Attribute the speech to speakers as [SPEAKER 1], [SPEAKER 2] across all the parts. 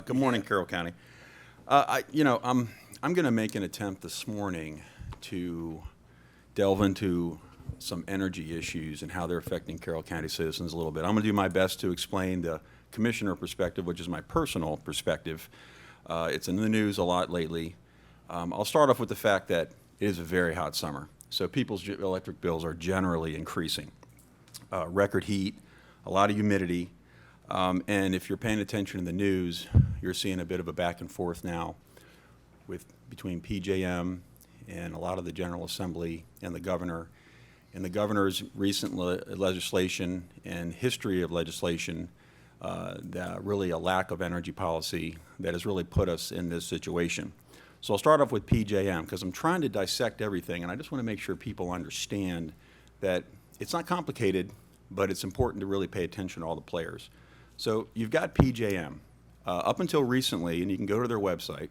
[SPEAKER 1] Good morning, Carroll County. I'm going to make an attempt this morning to delve into some energy issues and how they're affecting Carroll County citizens a little bit. I'm going to do my best to explain the commissioner perspective, which is my personal perspective. It's in the news a lot lately. I'll start off with the fact that it is a very hot summer, so people's electric bills are generally increasing. Record heat, a lot of humidity. And if you're paying attention in the news, you're seeing a bit of a back and forth now between PJM and a lot of the General Assembly and the governor. And the governor's recent legislation and history of legislation, really a lack of energy policy that has really put us in this situation. So I'll start off with PJM because I'm trying to dissect everything, and I just want to make sure people understand that it's not complicated, but it's important to really pay attention to all the players. So you've got PJM. Up until recently, and you can go to their website,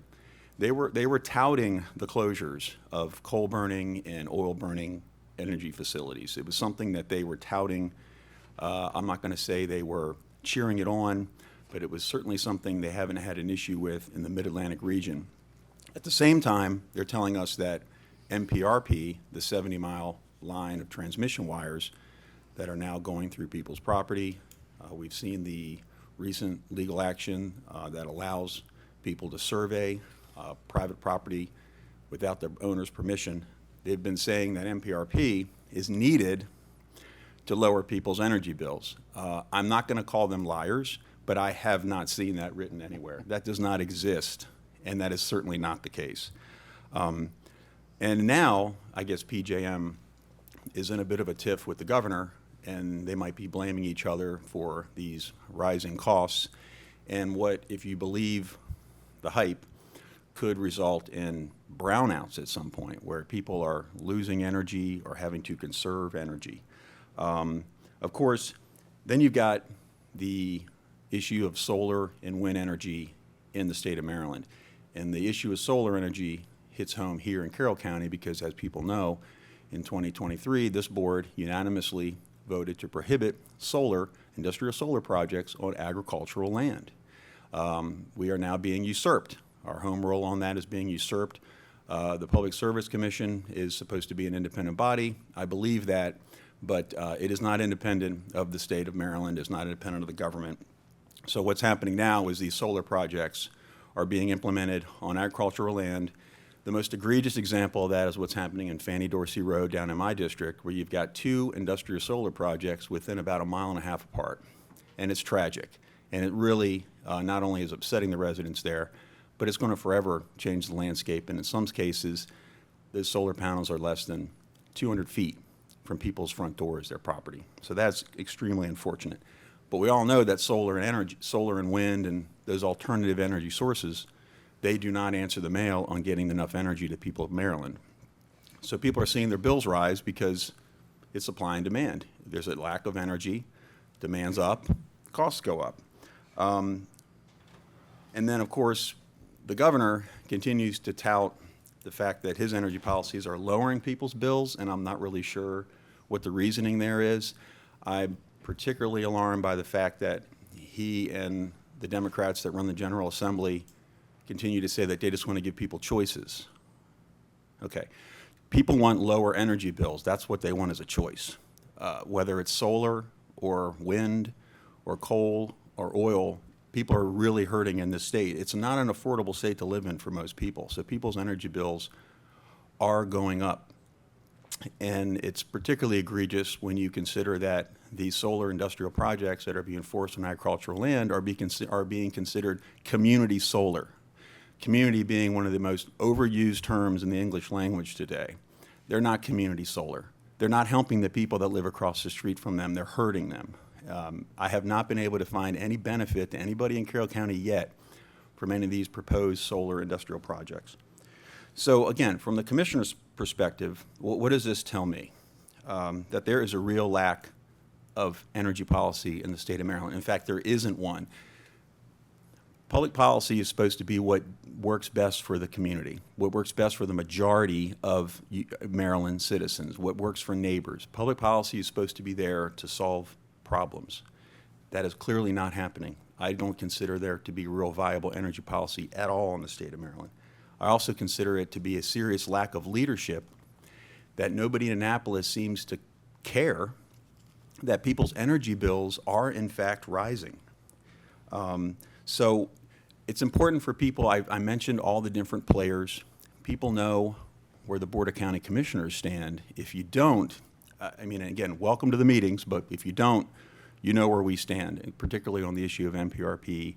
[SPEAKER 1] they were touting the closures of coal burning and oil burning energy facilities. It was something that they were touting. I'm not going to say they were cheering it on, but it was certainly something they haven't had an issue with in the Mid-Atlantic region. At the same time, they're telling us that MPRP, the 70-mile line of transmission wires that are now going through people's property, we've seen the recent legal action that allows people to survey private property without the owner's permission. They've been saying that MPRP is needed to lower people's energy bills. I'm not going to call them liars, but I have not seen that written anywhere. That does not exist, and that is certainly not the case. And now, I guess PJM is in a bit of a tiff with the governor, and they might be blaming each other for these rising costs. And what, if you believe the hype, could result in brownouts at some point where people are losing energy or having to conserve energy. Of course, then you've got the issue of solar and wind energy in the state of Maryland. And the issue of solar energy hits home here in Carroll County because, as people know, in 2023, this board unanimously voted to prohibit industrial solar projects on agricultural land. We are now being usurped. Our home rule on that is being usurped. The Public Service Commission is supposed to be an independent body. I believe that, but it is not independent of the state of Maryland. It's not independent of the government. So what's happening now is these solar projects are being implemented on agricultural land. The most egregious example of that is what's happening in Fannie Dorsey Road down in my district, where you've got two industrial solar projects within about a mile and a half apart. And it's tragic. And it really not only is upsetting the residents there, but it's going to forever change the landscape. And in some cases, those solar panels are less than 200 feet from people's front doors, their property. So that's extremely unfortunate. But we all know that solar and wind and those alternative energy sources, they do not answer the mail on getting enough energy to people of Maryland. So people are seeing their bills rise because it's supply and demand. There's a lack of energy, demand's up, costs go up. And then, of course, the governor continues to tout the fact that his energy policies are lowering people's bills, and I'm not really sure what the reasoning there is. I'm particularly alarmed by the fact that he and the Democrats that run the General Assembly continue to say that they just want to give people choices. Okay. People want lower energy bills. That's what they want as a choice. Whether it's solar or wind or coal or oil, people are really hurting in this state. It's not an affordable state to live in for most people. So people's energy bills are going up. And it's particularly egregious when you consider that these solar industrial projects that are being forced on agricultural land are being considered community solar. Community being one of the most overused terms in the English language today. They're not community solar. They're not helping the people that live across the street from them. They're hurting them. I have not been able to find any benefit to anybody in Carroll County yet from any of these proposed solar industrial projects. So again, from the commissioner's perspective, what does this tell me? That there is a real lack of energy policy in the state of Maryland. In fact, there isn't one. Public policy is supposed to be what works best for the community, what works best for the majority of Maryland citizens, what works for neighbors. Public policy is supposed to be there to solve problems. That is clearly not happening. I don't consider there to be real viable energy policy at all in the state of Maryland. I also consider it to be a serious lack of leadership that nobody in Annapolis seems to care that people's energy bills are in fact rising. So it's important for people, I mentioned all the different players. People know where the Board of County Commissioners stand. If you don't, I mean, again, welcome to the meetings, but if you don't, you know where we stand, and particularly on the issue of MPRP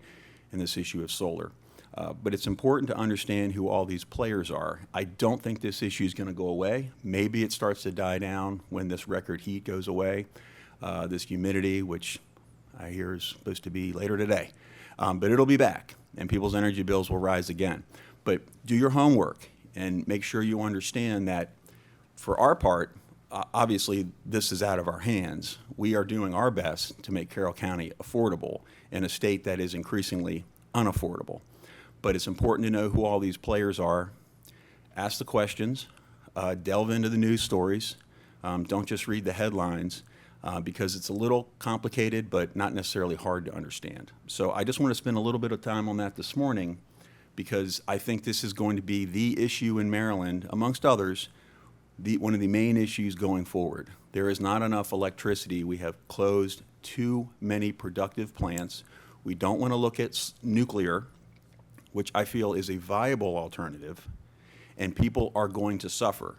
[SPEAKER 1] and this issue of solar. But it's important to understand who all these players are. I don't think this issue is going to go away. Maybe it starts to die down when this record heat goes away, this humidity, which I hear is supposed to be later today. But it'll be back, and people's energy bills will rise again. But do your homework and make sure you understand that for our part, obviously this is out of our hands. We are doing our best to make Carroll County affordable in a state that is increasingly unaffordable. But it's important to know who all these players are. Ask the questions, delve into the news stories. Don't just read the headlines because it's a little complicated but not necessarily hard to understand. So I just want to spend a little bit of time on that this morning because I think this is going to be the issue in Maryland, amongst others, one of the main issues going forward. There is not enough electricity. We have closed too many productive plants. We don't want to look at nuclear, which I feel is a viable alternative, and people are going to suffer.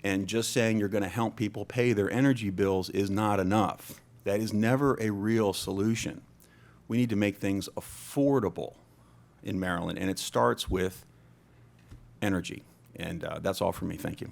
[SPEAKER 1] And just saying you're going to help people pay their energy bills is not enough. That is never a real solution. We need to make things affordable in Maryland, and it starts with energy. And that's all for me. Thank you.